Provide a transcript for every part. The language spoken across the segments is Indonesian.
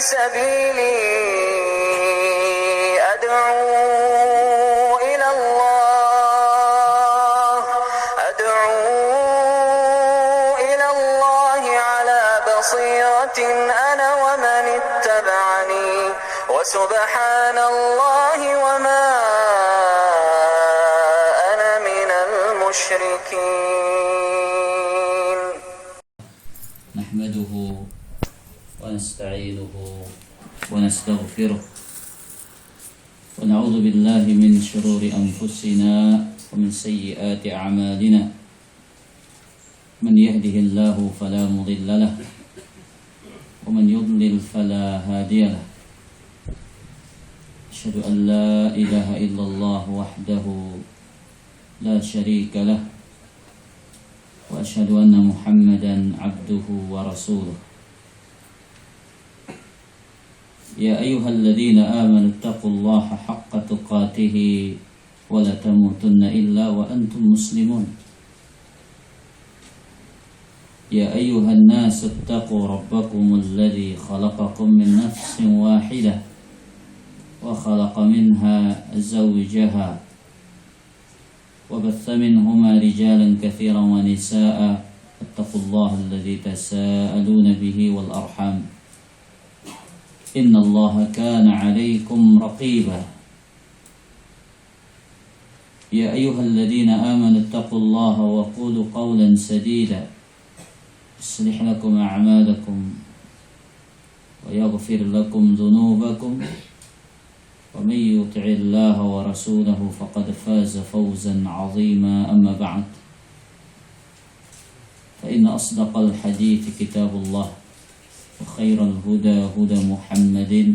سبيلي أدعو إلى الله على بصيرة أنا ومن اتبعني وسبحان الله وما أنا من المشركين. نحمده ونستعينه ونستغفره ونعوذ بالله من شرور أنفسنا ومن سيئات أعمالنا. من يهده الله فلا مضل له ومن يضلل فلا هادي له. أشهد أن لا إله إلا الله وحده لا شريك له وأشهد أن محمدا عبده ورسوله. يا أيها الذين آمنوا اتقوا الله حق تقاته ولا تموتن إلا وأنتم مسلمون. يا أيها الناس اتقوا ربكم الذي خلقكم من نفس واحدة وخلق منها زوجها وبث منهما رجالا كثيرا ونساء. اتقوا الله الذي تساءلون به والأرحام إن الله كان عليكم رقيبا. يا أيها الذين آمنوا اتقوا الله وقولوا قولا سديدا يصلح لكم أعمالكم ويغفر لكم ذنوبكم ومن يطع الله ورسوله فقد فاز فوزا عظيما. أما بعد فإن أصدق الحديث كتاب الله وخير الهدى هدى محمد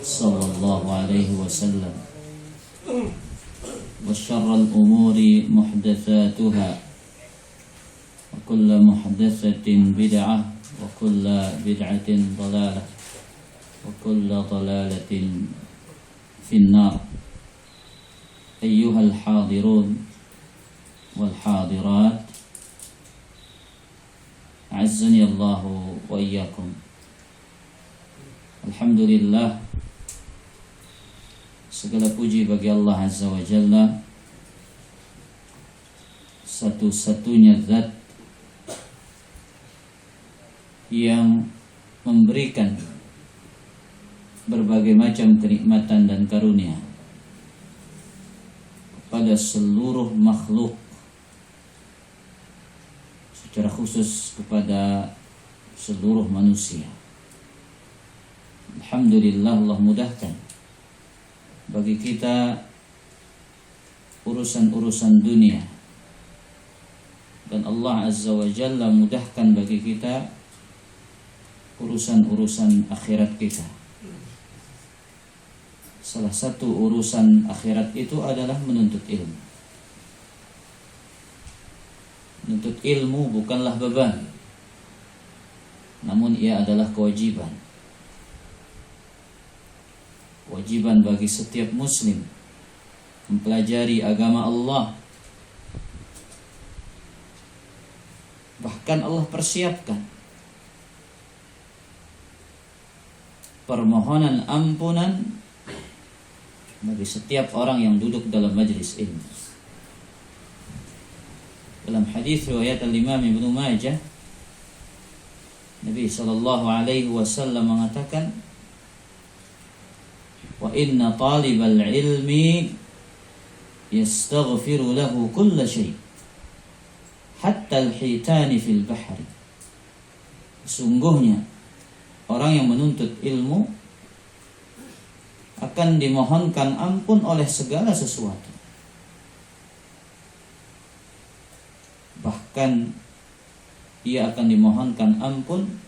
صلى الله عليه وسلم وشر الأمور محدثاتها وكل محدثة بدعة وكل بدعة ضلالة وكل ضلالة في النار. أيها الحاضرون والحاضرات أعزني الله وإياكم. Alhamdulillah, segala puji bagi Allah Azza wa Jalla, satu-satunya zat yang memberikan berbagai macam kenikmatan dan karunia kepada seluruh makhluk, secara khusus kepada seluruh manusia. Alhamdulillah, Allah mudahkan bagi kita urusan-urusan dunia, dan Allah Azza wa Jalla mudahkan bagi kita urusan-urusan akhirat kita. Salah satu urusan akhirat itu adalah menuntut ilmu. Menuntut ilmu bukanlah beban, namun ia adalah kewajiban. Kewajiban bagi setiap muslim mempelajari agama Allah. Bahkan Allah persiapkan permohonan ampunan bagi setiap orang yang duduk dalam majlis ilmu. Dalam hadis riwayat Al-Imam Ibnu Majah, Nabi sallallahu alaihi wasallam mengatakan, wa inna talibal ilmi yastaghfiru lahu kulla syai hatta al-hitani fil bahri. Sungguhnya orang yang menuntut ilmu akan dimohonkan ampun oleh segala sesuatu. Bahkan ia akan dimohonkan ampun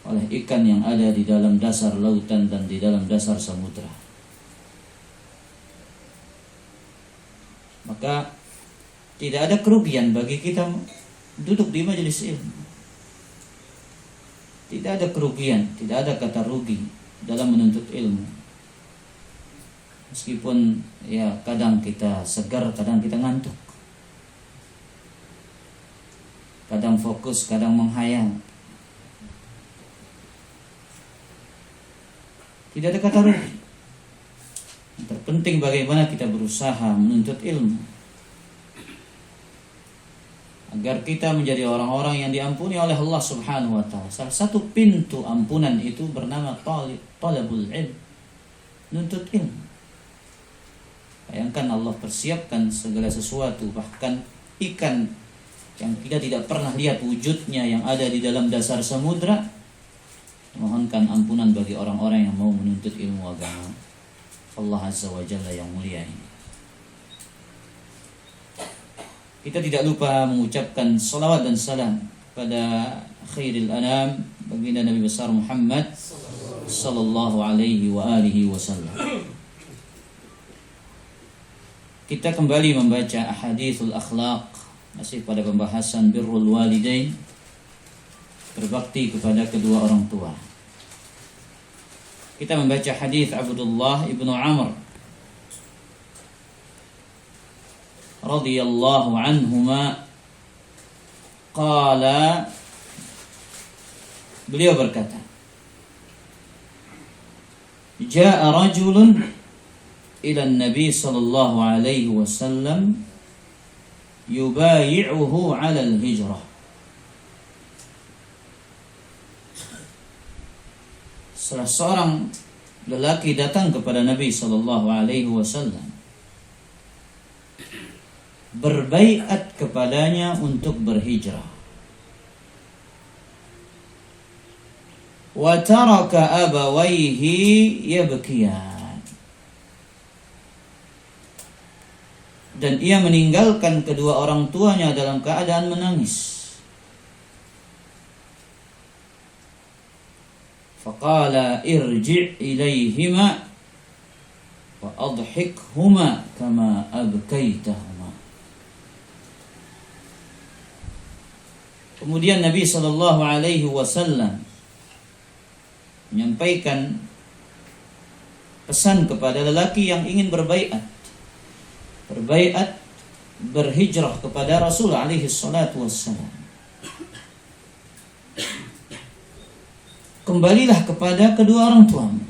oleh ikan yang ada di dalam dasar lautan dan di dalam dasar samudra. Maka tidak ada kerugian bagi kita duduk di majelis ilmu. Tidak ada kerugian, tidak ada kata rugi dalam menuntut ilmu. Meskipun ya kadang kita segar, kadang kita ngantuk, kadang fokus, kadang menghayal. Tidak ada kata rugi. Yang terpenting bagaimana kita berusaha menuntut ilmu agar kita menjadi orang-orang yang diampuni oleh Allah Subhanahu wa taala. Salah satu pintu ampunan itu bernama talabul ilm, menuntut ilmu. Bayangkan Allah persiapkan segala sesuatu, bahkan ikan yang kita tidak pernah lihat wujudnya yang ada di dalam dasar samudra, mohonkan ampunan bagi orang-orang yang mau menuntut ilmu agama Allah Azza wa Jalla yang mulia ini. Kita tidak lupa mengucapkan salawat dan salam pada khairil anam, baginda Nabi besar Muhammad sallallahu alaihi wa alihi wasallam. Kita kembali membaca ahadithul akhlaq, masih pada pembahasan birrul walidain, berbakti kepada kedua orang tua. Kita membaca hadis Abdullah ibnu Amr radhiyallahu anhuma qala, beliau berkata, jaa rajulun ila an-nabi sallallahu alaihi wasallam yubayi'uhu 'ala al-hijrah. Salah seorang lelaki datang kepada Nabi sallallahu alaihi wasallam, berbaiat kepadanya untuk berhijrah. Wa taraka abawayhi yabkiyan, dan ia meninggalkan kedua orang tuanya dalam keadaan menangis. Faqala irji' ilaihima wa adhikhuma kama abkaitahuma. Kemudian Nabi sallallahu alaihi wasallam menyampaikan pesan kepada lelaki yang ingin berbaiat berhijrah kepada Rasul alaihi salatu wassalam. Kembalilah kepada kedua orang tuamu,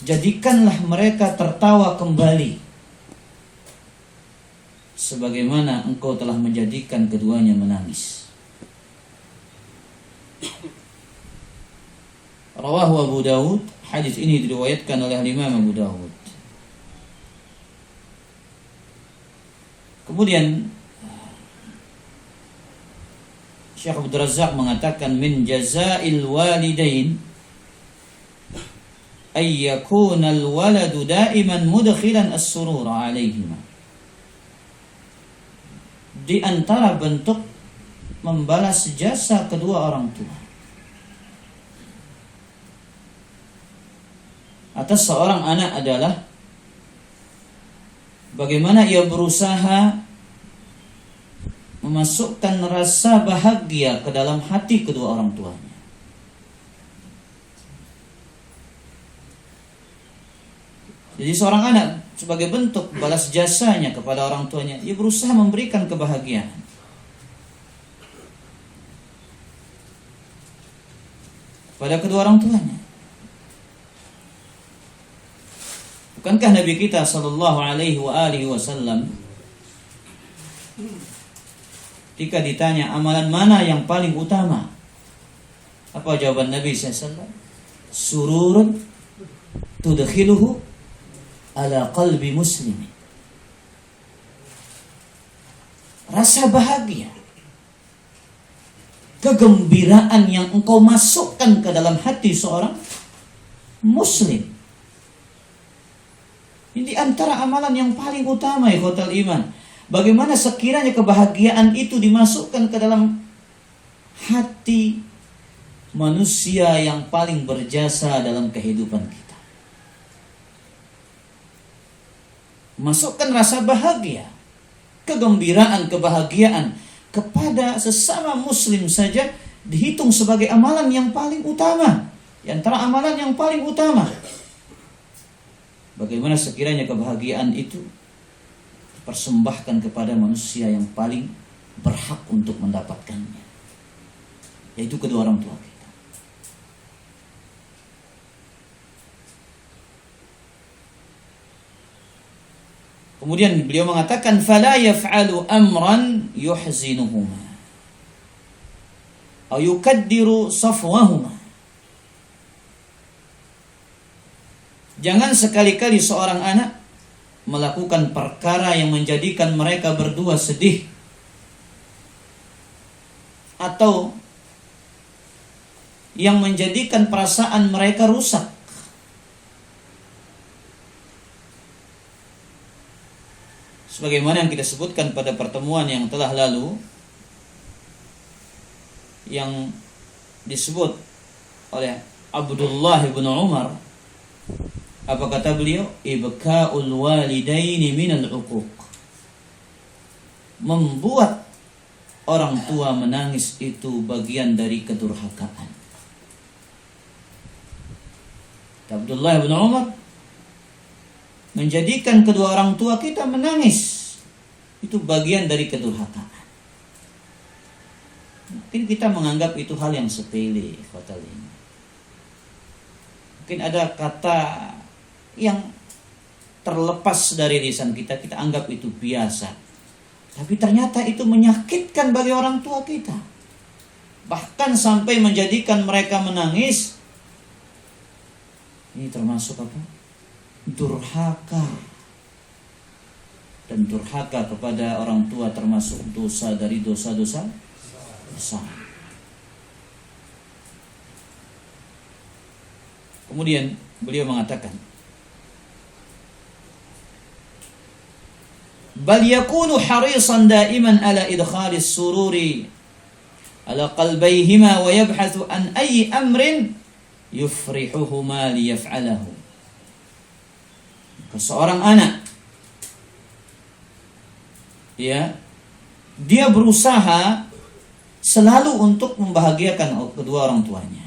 jadikanlah mereka tertawa kembali sebagaimana engkau telah menjadikan keduanya menangis. Rawahu Abu Dawud. Hadis ini diriwayatkan oleh Imam Abu Dawud. Kemudian Syekh Abdul Razzaq mengatakan, min jazail walidain ay yakuna al-waladu daiman mudkhilan as-surura alaihima. Di antara bentuk membalas jasa kedua orang tua atas seorang anak adalah bagaimana ia berusaha memasukkan rasa bahagia ke dalam hati kedua orang tuanya. Jadi seorang anak sebagai bentuk balas jasanya kepada orang tuanya, ia berusaha memberikan kebahagiaan. Pada kedua orang tuanya. Bukankah Nabi kita sallallahu alaihi wasallam ketika ditanya amalan mana yang paling utama, apa jawaban Nabi SAW? Sururun tudkhiluhu ala qalbi muslim. Rasa bahagia, kegembiraan yang engkau masukkan ke dalam hati seorang muslim. Ini antara amalan yang paling utama, ikhwatal iman. Bagaimana sekiranya kebahagiaan itu dimasukkan ke dalam hati manusia yang paling berjasa dalam kehidupan kita. Masukkan rasa bahagia, kegembiraan, kebahagiaan kepada sesama muslim saja dihitung sebagai amalan yang paling utama. Di antara amalan yang paling utama. Bagaimana sekiranya kebahagiaan itu persembahkan kepada manusia yang paling berhak untuk mendapatkannya, yaitu kedua orang tua kita. Kemudian beliau mengatakan fala yaf'alu amran yuhzinuhuma aw yukaddiru safwahuma. Jangan sekali-kali seorang anak melakukan perkara yang menjadikan mereka berdua sedih atau yang menjadikan perasaan mereka rusak. Sebagaimana yang kita sebutkan pada pertemuan yang telah lalu, yang disebut oleh Abdullah bin Umar, apa kata beliau? Ibka'ul walidaini minal uquq. Membuat orang tua menangis itu bagian dari kedurhakaan. Abdullah bin Umar menjadikan kedua orang tua kita menangis itu bagian dari kedurhakaan. Mungkin kita menganggap itu hal yang sepele, mungkin ada kata yang terlepas dari lisan kita, kita anggap itu biasa. Tapi ternyata itu menyakitkan bagi orang tua kita. Bahkan sampai menjadikan mereka menangis. Ini termasuk apa? Durhaka. Dan durhaka kepada orang tua termasuk dosa dari dosa-dosa besar. Kemudian beliau mengatakan, bal yakunu harisan daiman ala idkhalis sururi ala qalbayhima wa yabhathu an ayyi amrin yufrihuhuma liyaf'alahu. Seorang anak, ya, dia berusaha selalu untuk membahagiakan kedua orang tuanya,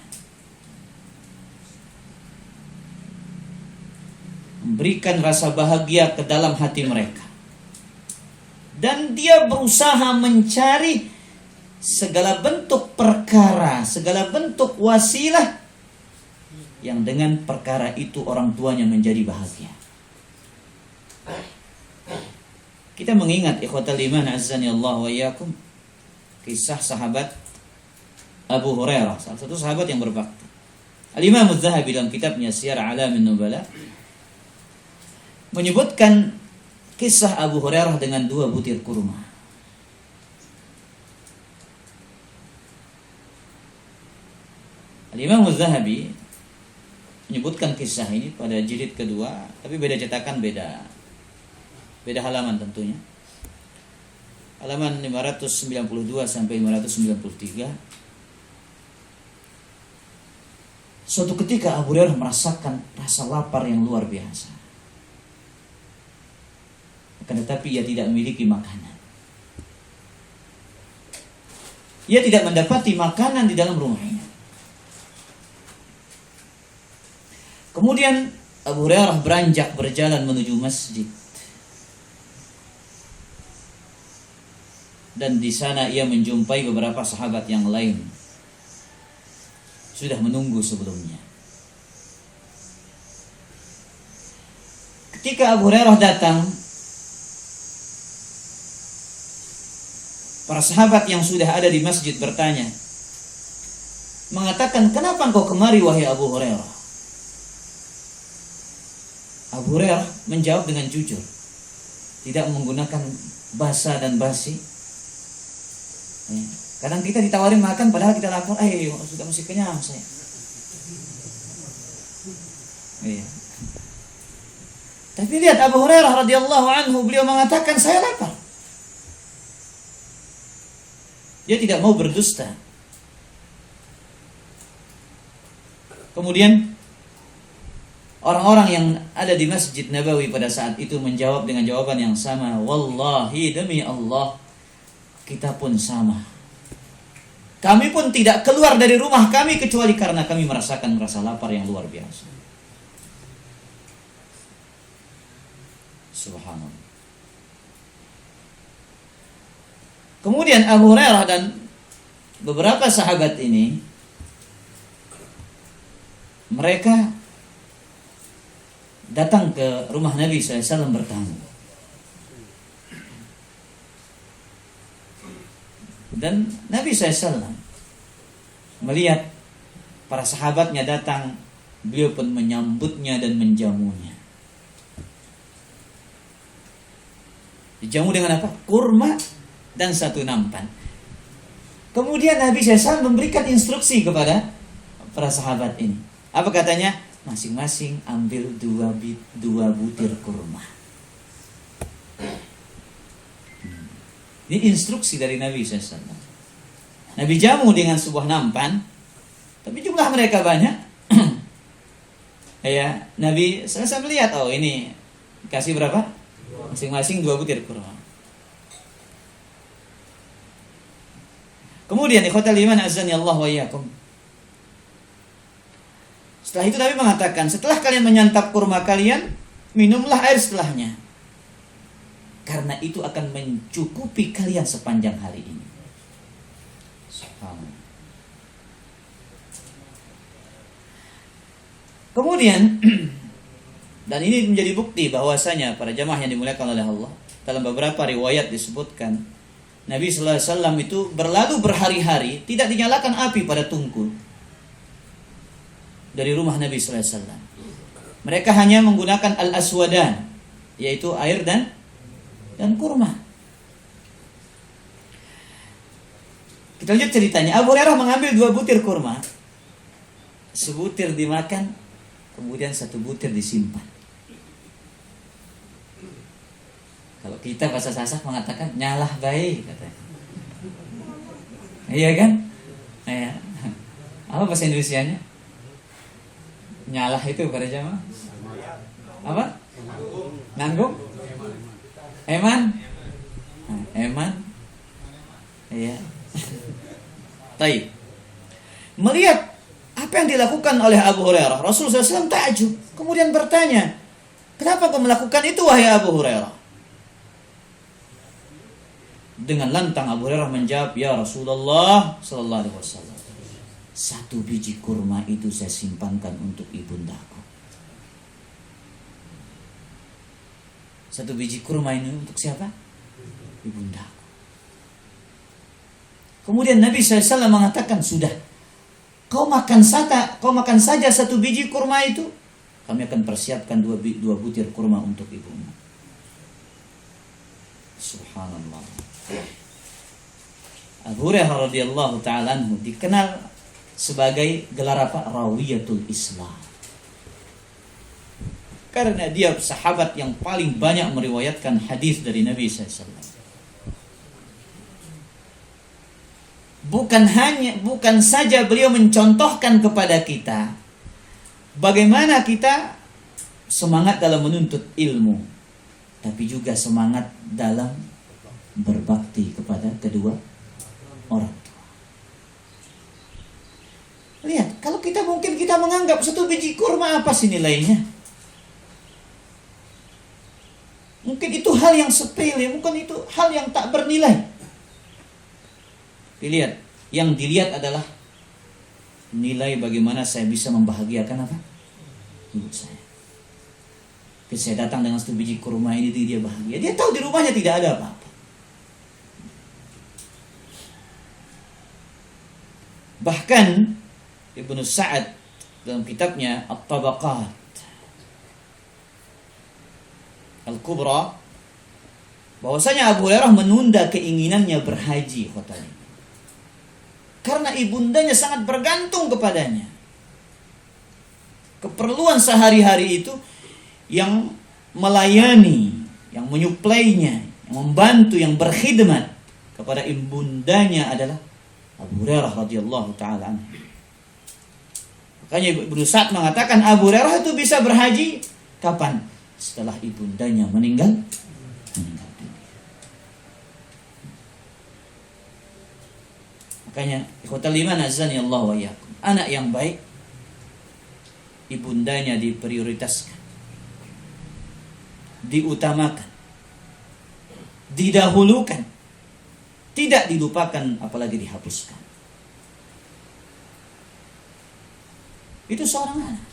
memberikan rasa bahagia ke dalam hati mereka, dan dia berusaha mencari segala bentuk perkara, segala bentuk wasilah yang dengan perkara itu orang tuanya menjadi bahagia. Kita mengingat ikhwatal iman azzani Allah wa iyyakum, kisah sahabat Abu Hurairah, salah satu sahabat yang berbakti. Al-Imam Az-Zahabi dalam kitabnya Siyar A'lamin Nubala menyebutkan kisah Abu Hurairah dengan 2 butir kurma. Al-Imam Az-Zahabi menyebutkan kisah ini pada jilid kedua, tapi beda cetakan, beda halaman tentunya. Halaman 592 sampai 593. Suatu ketika Abu Hurairah merasakan rasa lapar yang luar biasa. Akan tetapi ia tidak memiliki makanan. Ia tidak mendapati makanan di dalam rumahnya. Kemudian Abu Hurairah beranjak berjalan menuju masjid. Dan di sana ia menjumpai beberapa sahabat yang lain sudah menunggu sebelumnya. Ketika Abu Hurairah datang, para sahabat yang sudah ada di masjid bertanya, mengatakan, "Kenapa engkau kemari wahai Abu Hurairah?" Abu Hurairah menjawab dengan jujur, tidak menggunakan basa dan basi. Kadang kita ditawarin makan padahal kita lapar, sudah mesti kenyang saya. Tapi lihat Abu Hurairah radhiyallahu anhu, beliau mengatakan saya lapar. Dia tidak mau berdusta. Kemudian orang-orang yang ada di Masjid Nabawi pada saat itu menjawab dengan jawaban yang sama, "Wallahi, demi Allah, kita pun sama. Kami pun tidak keluar dari rumah kami kecuali karena kami merasakan rasa lapar yang luar biasa." Subhanallah. Kemudian Abu Hurairah dan beberapa sahabat ini, mereka datang ke rumah Nabi SAW bertamu. Dan Nabi SAW melihat para sahabatnya datang, beliau pun menyambutnya dan menjamunya. Dijamu dengan apa? Kurma dan satu nampan. Kemudian Nabi SAW memberikan instruksi kepada para sahabat ini. Apa katanya? Masing-masing ambil dua butir kurma. Ini instruksi dari Nabi SAW. Nabi jamu dengan sebuah nampan, tapi jumlah mereka banyak. Ya, Nabi SAW melihat, oh ini kasih berapa? Masing-masing 2 butir kurma. Kemudian ikhwatal iman azani Allah wa iyyakum. Setelah itu Nabi mengatakan, setelah kalian menyantap kurma kalian, minumlah air setelahnya. Karena itu akan mencukupi kalian sepanjang hari ini. Subhanallah. Kemudian dan ini menjadi bukti bahwasanya para jamaah yang dimuliakan oleh Allah, dalam beberapa riwayat disebutkan Nabi sallallahu alaihi wasallam itu berlalu berhari-hari tidak dinyalakan api pada tungku dari rumah Nabi sallallahu alaihi wasallam. Mereka hanya menggunakan al-aswadan, yaitu air dan kurma. Kita lihat ceritanya. Abu Hurairah mengambil 2 butir kurma, sebutir dimakan, kemudian 1 butir disimpan. Kalau kita bahasa Sasak mengatakan nyalah baik katanya. Iya kan? Apa bahasa Indonesianya? Nyalah itu pada jamaah. Apa? Nanggung? Eman? Eman? Iya. Taib. Melihat apa yang dilakukan oleh Abu Hurairah, Rasulullah SAW takjub. Kemudian bertanya, kenapa kau melakukan itu wahai Abu Hurairah? Dengan lantang Abu Hurairah menjawab, ya Rasulullah sallallahu alaihi wasallam, 1 biji kurma itu saya simpankan untuk ibundaku. 1 biji kurma ini untuk siapa? Ibundaku. Kemudian Nabi SAW mengatakan, sudah, kau makan saja 1 biji kurma itu, kami akan persiapkan 2 butir kurma untuk ibumu. Subhanallah. Abu Hurairah radhiyallahu ta'ala anhu dikenal sebagai gelar apa? Rawiyatul Islam. Karena dia sahabat yang paling banyak meriwayatkan hadis dari Nabi SAW. Bukan saja beliau mencontohkan kepada kita bagaimana kita semangat dalam menuntut ilmu, tapi juga semangat dalam berbakti kepada kedua orang tua. Lihat, kalau kita menganggap 1 biji kurma apa sih nilainya? Mungkin itu hal yang sepele, mungkin itu hal yang tak bernilai. Dilihat, yang dilihat adalah nilai bagaimana saya bisa membahagiakan apa? Ibu saya. Ketika saya datang dengan 1 biji kurma ini, dia bahagia. Dia tahu di rumahnya tidak ada apa-apa. Bahkan Ibnu Sa'ad dalam kitabnya At-Tabaqat Al-Kubra, bahwasanya Abu Hurairah menunda keinginannya berhaji katanya. Karena ibundanya sangat bergantung kepadanya. Keperluan sehari-hari itu yang melayani, yang menyuplainya, yang membantu, yang berkhidmat kepada ibundanya adalah Abu Hurairah radhiyallahu taala anhu. Makanya Ibnu Sa'ad mengatakan Abu Hurairah itu bisa berhaji kapan? Setelah ibundanya meninggal dunia. Makanya ikhwatal iman azani Allah wa iyyakum. Anak yang baik ibundanya diprioritaskan, diutamakan, didahulukan, tidak dilupakan apalagi dihapuskan. Itu seorang anak.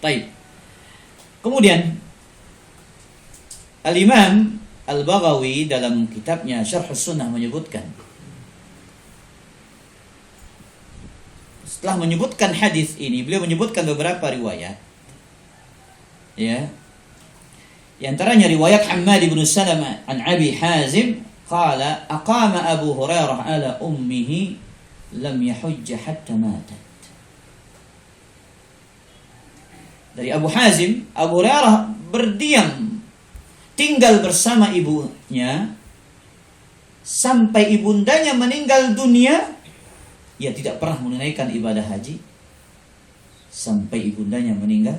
Baik. Kemudian Al-Imam Al-Baghawi dalam kitabnya Syarh Sunnah menyebutkan, setelah menyebutkan hadis ini, beliau menyebutkan beberapa riwayat. Ya. Di antaranya riwayat Hammad bin Salamah an Abi Hazim qala aqama Abu Hurairah ala ummihi lam yahujj hatta matat. Dari Abu Hazim, Abu Hurairah berdiam tinggal bersama ibunya sampai ibundanya meninggal dunia. Ia tidak pernah menunaikan ibadah haji sampai ibundanya meninggal.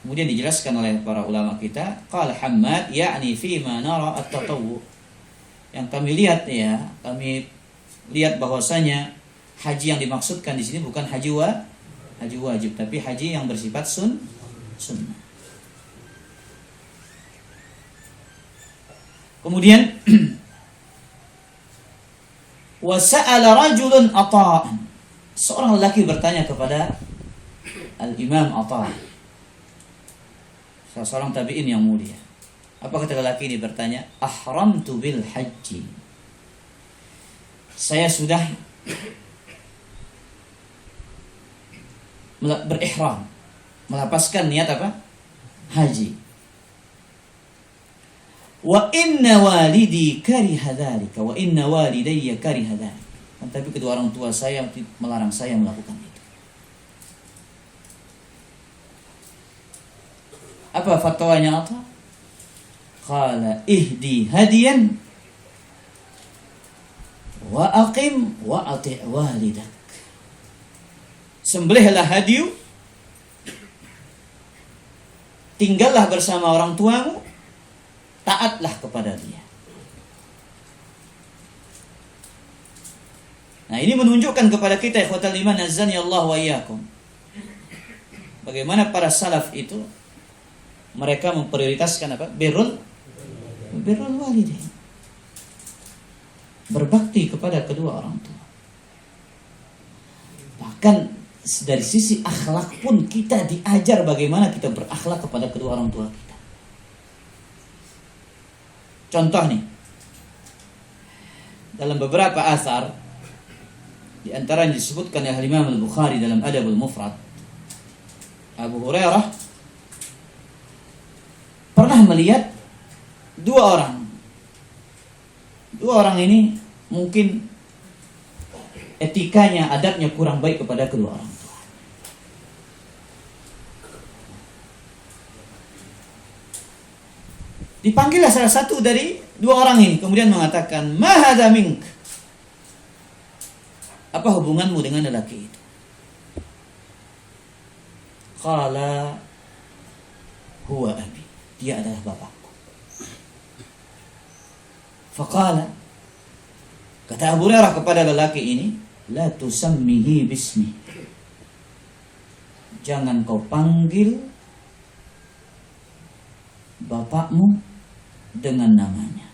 Kemudian dijelaskan oleh para ulama kita, qala Hammad yakni fi ma nara at-tatawwu. Yang kami lihat ya, kami lihat bahwasanya haji yang dimaksudkan di sini bukan haji wajib, tapi haji yang bersifat sunnah. Kemudian wa sa'ala rajulun Ata'an. Seorang lelaki bertanya kepada Al-Imam Ata', seorang tabi'in yang mulia. Apa kata lelaki ini bertanya? Ahramtu bil haji. Saya sudah berihram, melapaskan niat apa? Haji. Wa inna walidi kariha dzalika wa inna walidayya kariha dzalika. Tapi kedua orang tua saya melarang saya melakukan itu. Apa fatwanya Atha? Qala ihdi hadiyan wa aqim wa ati' walidak. Sembelihlah hadiu, tinggallah bersama orang tuamu, taatlah kepada dia. Nah, ini menunjukkan kepada kita ikhwatal iman azani Allah wa iyyakum, bagaimana para salaf itu mereka memprioritaskan apa? Birrul walidain. Berbakti kepada kedua orang tua. Bahkan dari sisi akhlak pun kita diajar bagaimana kita berakhlak kepada kedua orang tua kita. Contoh nih, dalam beberapa asar, di antara yang disebutkan oleh Imam Al-Bukhari dalam Adabul Mufrad, Abu Hurairah pernah melihat dua orang. Dua orang ini mungkin etikanya, adabnya kurang baik kepada kedua orang tua. Dipanggillah salah satu dari dua orang ini, kemudian mengatakan, "Ma hadza mink?" Apa hubunganmu dengan lelaki itu? Qala huwa abi. Dia adalah bapakku. Faqala, kata Abu Hurairah kepada lelaki ini, la tusammihi bismi. Jangan kau panggil bapakmu dengan namanya.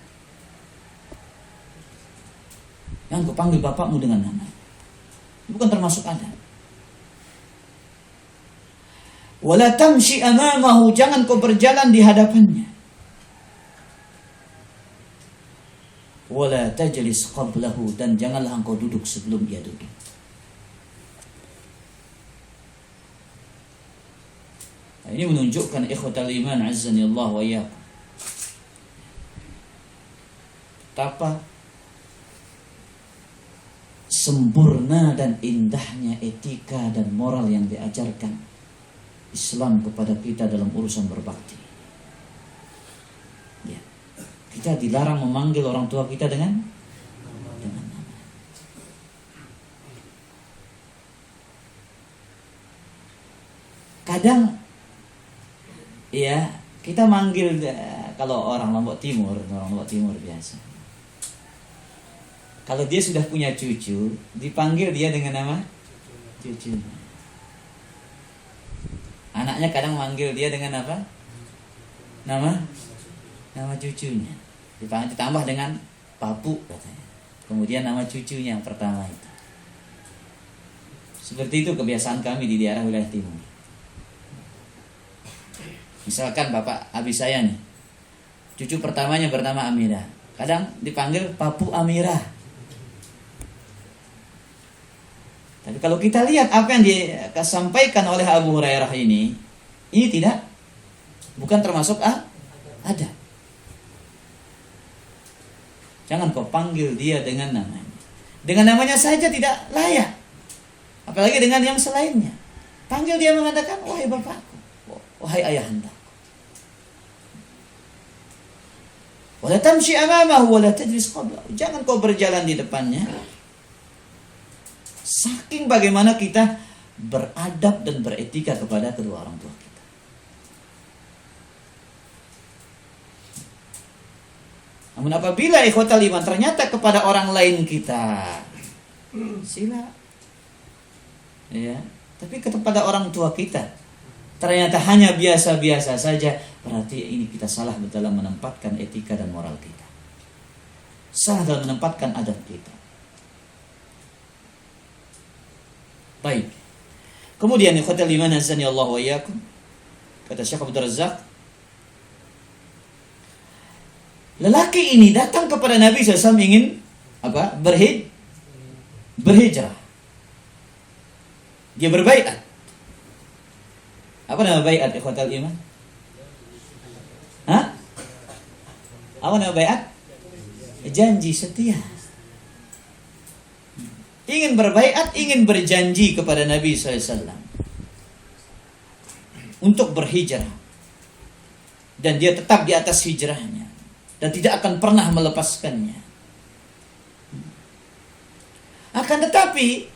Jangan kau panggil bapakmu dengan namanya. Bukan termasuk adab. Wala tamshi amamahu, jangan kau berjalan di hadapannya. Wala tajlis qablahu, dan janganlah engkau duduk sebelum dia duduk. Nah, ini menunjukkan ikhwatal iman azzani Allah wa iyyakum, betapa sempurna dan indahnya etika dan moral yang diajarkan Islam kepada kita dalam urusan berbakti. Ya. Kita dilarang memanggil orang tua kita dengan nama. Kadang ya kita manggil kalau orang Lombok Timur biasa. Kalau dia sudah punya cucu, dipanggil dia dengan nama cucu. Anaknya kadang manggil dia dengan apa? Nama cucunya. Ditambah dengan papu katanya. Kemudian nama cucunya yang pertama itu. Seperti itu kebiasaan kami di daerah wilayah timur. Misalkan bapak abi saya nih, cucu pertamanya bernama Amira, kadang dipanggil Papu Amira. Tapi kalau kita lihat apa yang disampaikan oleh Abu Hurairah ini tidak, bukan termasuk ada. Jangan kau panggil dia dengan namanya. Dengan namanya saja tidak layak, apalagi dengan yang selainnya. Panggil dia mengatakan, wahai bapakku, wahai ayahandaku. Wala tamshi amamahu wala tajlis qablahu. Jangan kau berjalan di depannya. Saking bagaimana kita beradab dan beretika kepada kedua orang tua kita. Namun apabila ikhwatal iman ternyata kepada orang lain kita sila, ya, tapi kepada orang tua kita ternyata hanya biasa-biasa saja, berarti ini kita salah dalam menempatkan etika dan moral kita. Salah dalam menempatkan adab kita. Baik. Kemudian ikhwatal iman azani Allah wa iyyakum, kata Syekh Abdul Razzaq, lelaki ini datang kepada Nabi SAW ingin apa? Berhijrah. Dia berbaiat. Apa nama baiat ikhwatal iman? Hah? Apa nama baiat? Janji setia. Ingin berbaiat, ingin berjanji kepada Nabi SAW untuk berhijrah. Dan dia tetap di atas hijrahnya dan tidak akan pernah melepaskannya. Akan tetapi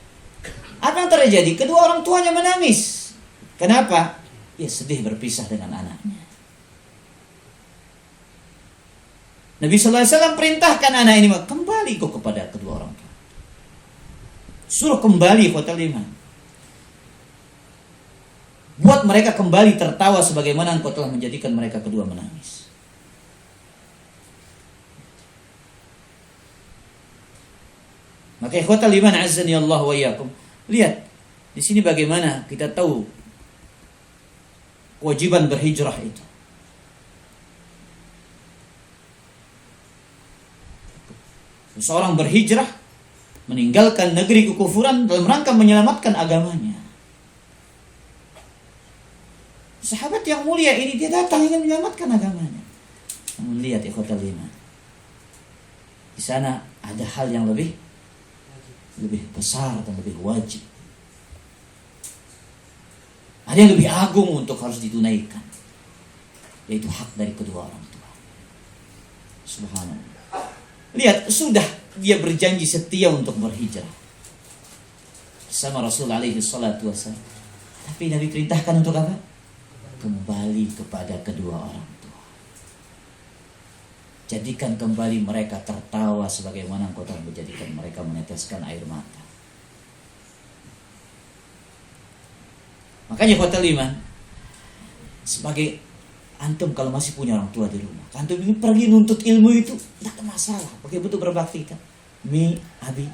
apa yang terjadi? Kedua orang tuanya menangis. Kenapa? Ya sedih berpisah dengan anaknya. Nabi SAW perintahkan anak ini, kembali kau kepada kedua orang tua. Suruh kembali khotal iman. Buat mereka kembali tertawa sebagaimana engkau telah menjadikan mereka kedua menangis. Maka ikhwatal iman azzani Allah wa iyyakum. Lihat di sini bagaimana kita tahu kewajiban berhijrah itu. Seseorang berhijrah meninggalkan negeri kekufuran dalam rangka menyelamatkan agamanya. Sahabat yang mulia ini dia datang ingin menyelamatkan agamanya. Namun lihat ikhwatal iman, di sana ada hal yang lebih besar dan lebih wajib. Ada yang lebih agung untuk harus ditunaikan, yaitu hak dari kedua orang tua. Subhanallah. Lihat, sudah dia berjanji setia untuk berhijrah bersama Rasul alaihi salatu wassalam. Tapi Nabi perintahkan untuk apa? Kembali kepada kedua orang tua. Jadikan kembali mereka tertawa sebagaimana engkau telah menjadikan mereka meneteskan air mata. Makanya khotel iman, sebagai antum kalau masih punya orang tua di rumah, antum ini pergi nuntut ilmu itu tidak ada masalah, pakai betul berbakti kan. Abi,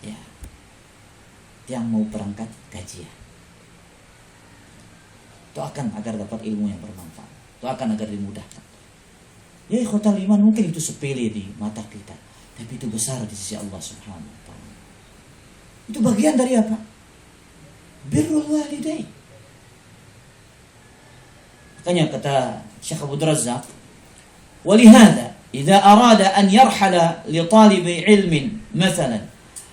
ya, yang mau berangkat kajian, doakan agar dapat ilmu yang bermanfaat, doakan agar dimudahkan. Ya khotel iman, mungkin itu sepele di mata kita, tapi itu besar di sisi Allah Subhanahu wa ta'ala. Itu bagian dari apa? Birrul walidain. Makanya kata Syekh Abdul Razzaq, "Walihada idza arada an yarhala li talibi ilmin mathalan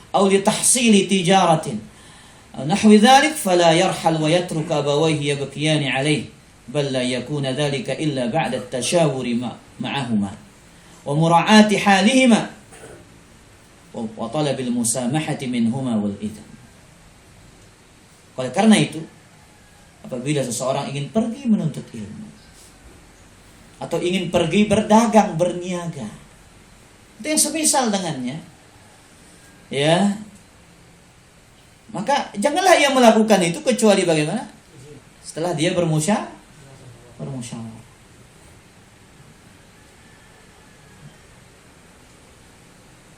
aw li tahsili tijaratin aw nahwi dhalik fala yarhal wa yatruk abawayhi yabkiyan alayhi bal la yakuna dhalika illa ba'da at-tashawur ma'ahuma wa mura'ati halihima wa talab al-musamahati minhuma wal idhn." Oleh karena itu, apabila seseorang ingin pergi menuntut ilmu atau ingin pergi berdagang, berniaga, itu yang semisal dengannya, ya, maka janganlah ia melakukan itu kecuali bagaimana? Setelah dia bermusyawarah.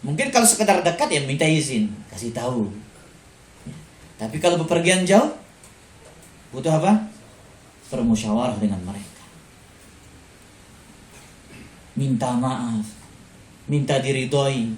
Mungkin kalau sekedar dekat ya minta izin, kasih tahu. Tapi kalau bepergian jauh, butuh apa? bermusyawarah dengan mereka. Minta maaf, minta diridhoi,